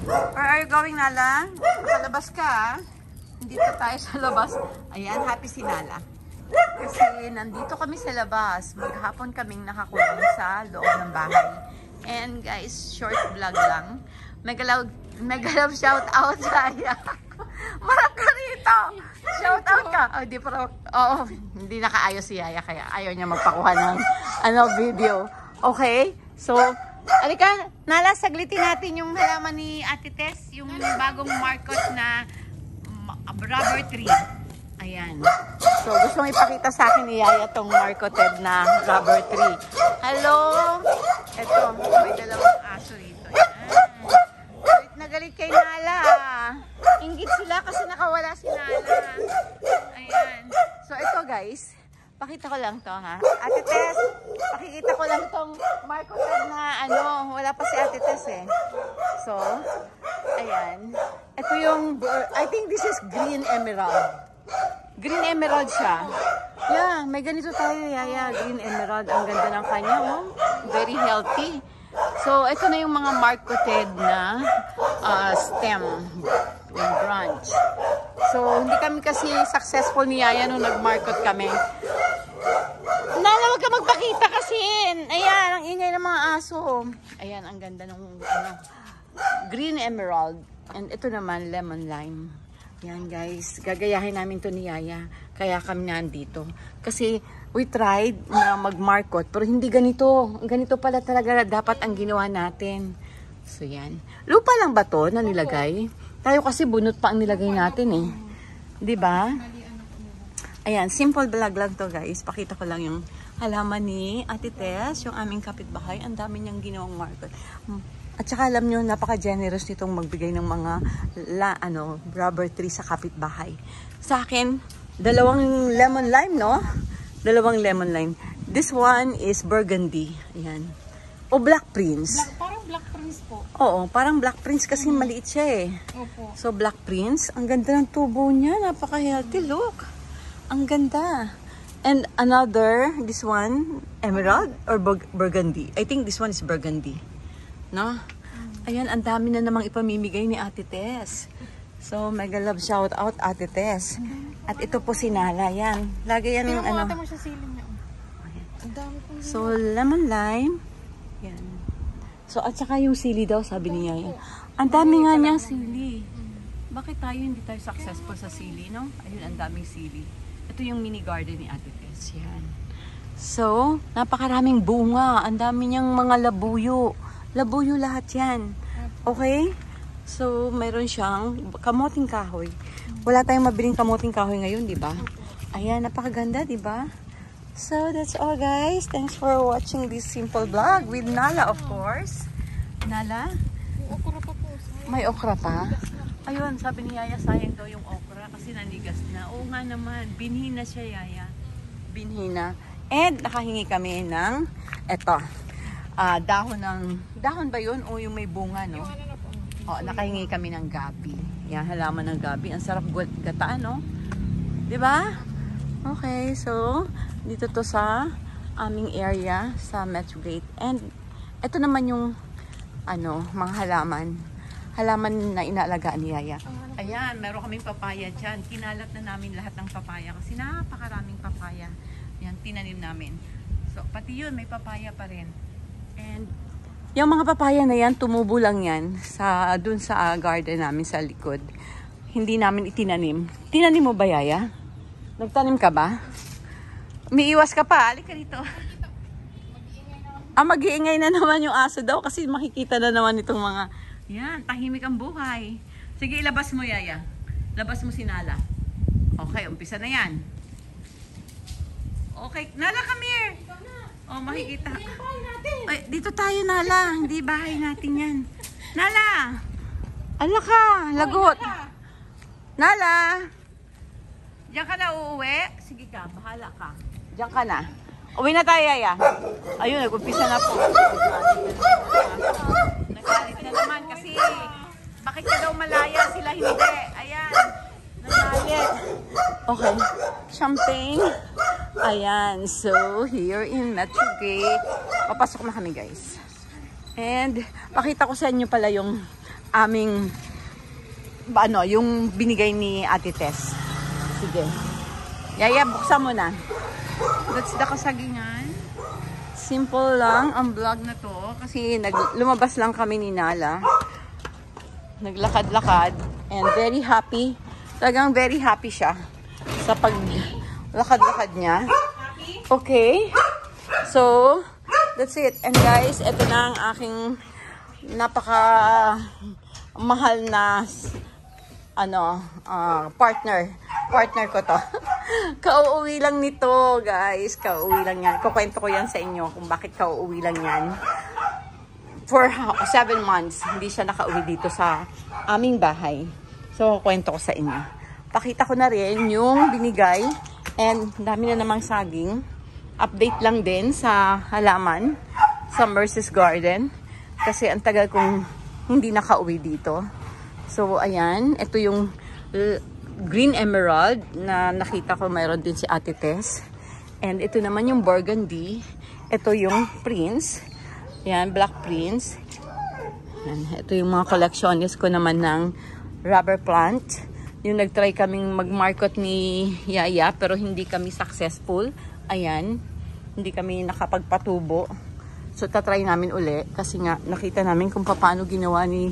Where are you going, Nala? Nakalabas ka, ah. Dito tayo sa labas. Ayan, happy si Nala. Kasi nandito kami sa labas. Maghapon kaming nakakulong sa loob ng bahay. And guys, short vlog lang. Megalaw shout out sa iya. Marap ka rito. Shout out ka. Oh, di para, hindi nakaayos si Yaya kaya ayaw niya magpakuha ng video. Okay? So, alika, Nala, saglitin natin yung halaman ni Ate Tess, yung bagong markot na rubber tree. Ayan. So, gusto mong ipakita sa akin ni Yaya tong marcoted na rubber tree. Hello! Ito, may dalawang aso rito. Galit na galit kay Nala. Inggit sila kasi nakawala si Nala. Ayan. So, ito guys, pakita ko lang to ha. Ate Tess, pakikita ko lang tong marcoted na wala pa si Ate Tess eh. So, ayan. Ito yung, I think this is green emerald. Green emerald siya. Yeah, may ganito tayo, Yaya. Green emerald. Ang ganda ng kanya, oh. Very healthy. So, ito na yung mga marcoted na stem. Yung branch. So, hindi kami kasi successful ni Yaya nung nag-marcot kami. Nala, wag ka magpakita kasi. Ayan, ang ingay ng mga aso. Ayan, ang ganda ng green emerald. And ito naman, lemon lime. Yan guys, gagayahin namin to ni Yaya. Kaya kami nandito. Kasi we tried na mag-marcot, pero hindi ganito. Ganito pala talaga dapat ang ginawa natin. So yan. Lupa lang ba to na nilagay? Tayo kasi bunot pa ang nilagay natin eh. 'Di ba? Ayan, simple vlog lang to guys. Pakita ko lang yung halaman ni Ate Tess, yung aming kapitbahay. Ang dami niyang ginawang marcot. At saka alam nyo, napaka-generous nitong magbigay ng mga rubber tree sa kapitbahay. Sa akin, dalawang lemon lime, no? Dalawang lemon lime. This one is burgundy. Ayan. O Black Prince. Parang Black Prince po. Oo, parang Black Prince kasi maliit siya eh. Opo. So Black Prince, ang ganda ng tubo niya. Napaka-healthy. Look. Ang ganda. And another, this one, emerald or burgundy. I think this one is burgundy. No? Ayan, ang dami na namang ipamimigay ni Ate Tess. So, mega love shout out Ate Tess. At ito po si Nala, yan. Lagi yan yung Tingnan mo siya siling niya. Ang dami pong so, lemon lime. Yan. So, at saka yung sili daw, sabi niya yan. Ang dami nga niyang sili. Bakit tayo hindi tayo successful sa sili, no? Ayun, ang daming sili. Ito yung mini garden ni Ate Tess. Yan. So, napakaraming bunga. Ang dami niyang mga labuyo. Labuyo lahat yan. Okay? So, mayroon siyang kamoting kahoy. Wala tayong mabiling kamoting kahoy ngayon, di ba? Ayan, napakaganda, di ba? So, that's all guys. Thanks for watching this simple vlog with Nala, of course. Nala? May okra pa po. May okra pa? Ayun, sabi ni Yaya, sayang daw yung okra kasi nanigas na. Oo nga naman, binhi na siya, Yaya. Binhi na. And nakahingi kami ng eto. Dahon ba yun o yung may bunga, no? O, nakahingi kami ng gabi. Yan, halaman ng gabi. Ang sarap gataan, no? Diba? Okay, so, dito to sa aming area sa Metro Gate. And, ito naman yung, mga halaman. Halaman na inaalagaan ni Yaya. Ayan, meron kaming papaya dyan. Kinalat na namin lahat ng papaya kasi napakaraming papaya. Yan, tinanim namin. So, pati yun, may papaya pa rin. And yung mga papaya na yan, tumubo lang yan dun sa garden namin sa likod. Hindi namin itinanim. Tinanim mo ba, Yaya? Nagtanim ka ba? Umiiwas ka pa. Halika dito. Mag-iingay na naman yung aso daw kasi makikita na naman itong mga... Yan, tahimik ang buhay. Sige, ilabas mo, Yaya. Labas mo si Nala. Okay, umpisa na yan. Okay, Nala, come here. Oh, makikita. Ay, dito tayo, Nala. Hindi bahay natin yan. Nala! Ala ka, lagot. Nala! Diyan ka na uuwi? Sige ka, bahala ka. Diyan ka na. Uwi na tayo, Yaya. Ayun, nag-umpisa na po. Nagalit na naman kasi bakit ka daw malaya sila hindi? Ayan. Nagalit. Okay. Champagne. Ayan. So, here in Metro Gate. Papasok na kami, guys. And, pakita ko sa inyo pala yung aming, yung binigay ni Ate Tess. Sige. Yaya, buksan mo na. That's the kasagingan. Simple lang ang vlog na to. Kasi lumabas lang kami ni Nala. Naglakad-lakad. And very happy. Talagang very happy siya sa paglakad-lakad niya. Okay. So, that's it. And guys, ito na ang aking napaka mahal na partner ko to. Kauuwi lang nito, guys. Kauuwi lang yan. Kukwento ko yan sa inyo kung bakit kauuwi lang yan. For 7 months, hindi siya nakauwi dito sa aming bahay. So, kwento ko sa inyo. Pakita ko na rin yung binigay. And dami na namang saging. Update lang din sa halaman sa Mercy's Garden. Kasi ang tagal kong hindi nakauwi dito. So, ayan. Ito yung green emerald na nakita ko mayroon din si Ate Tess. And ito naman yung burgundy. Ito yung prince. Ayan, black prince. Ayan, ito yung mga collectionist ko naman ng rubber plant. Yung nagtry kaming mag-market ni Yaya pero hindi kami successful. Ayan, hindi kami nakapagpatubo. So, tatry namin uli kasi nga nakita namin kung paano ginawa ni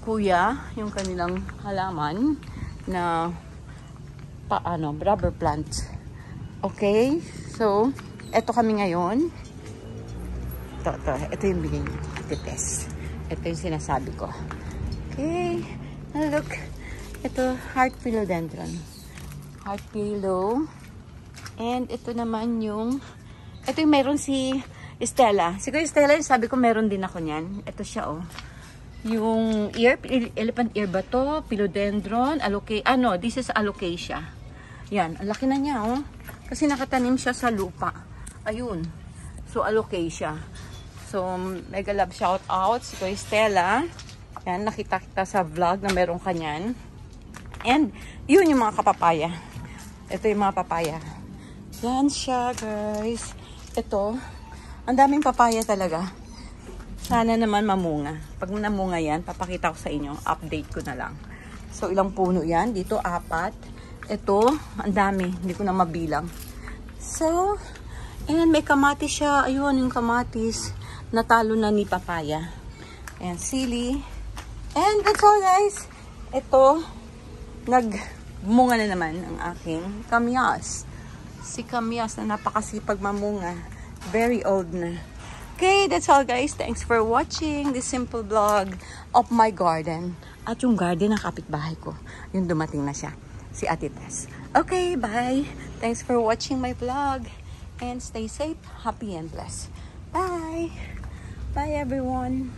Kuya yung kanilang halaman na rubber plant. Okay, so eto kami ngayon. Ito yung bigay ni Ate Tess. Ito yung sinasabi ko. Okay, look. Ito, heart philodendron. Heart philo. And ito naman yung mayroon si Estella. Siguro Estella, sabi ko meron din ako niyan. Ito siya, oh. Yung ear, elephant ear ba to? Philodendron, this is alocasia. Yan, ang laki na niya, oh. Kasi nakatanim siya sa lupa. Ayun. So, alocasia. So, mega love shout out si Kuya Stella. Yan, nakita kita sa vlog na meron kanyan. And, yun yung mga kapapaya. Ito yung mga papaya. Yan siya, guys. Ito, ang daming papaya talaga. Sana naman mamunga. Pag namunga yan, papakita ko sa inyo. Update ko na lang. So, ilang puno yan? Dito, 4. Ito, ang dami. Hindi ko na mabilang. So, and may kamatis siya. Ayun, yung kamatis. Natalo na ni papaya. And sili. And that's all, guys. Ito, nagmunga na naman ang aking kamyas. Si kamyas na napakasipag mamunga. Very old na. Okay, that's all, guys. Thanks for watching this simple vlog of my garden. At yung garden ng kapitbahay ko. Yung dumating na siya. Si Ate Tess. Okay, bye. Thanks for watching my vlog. And stay safe, happy, and blessed. Bye. Bye, everyone.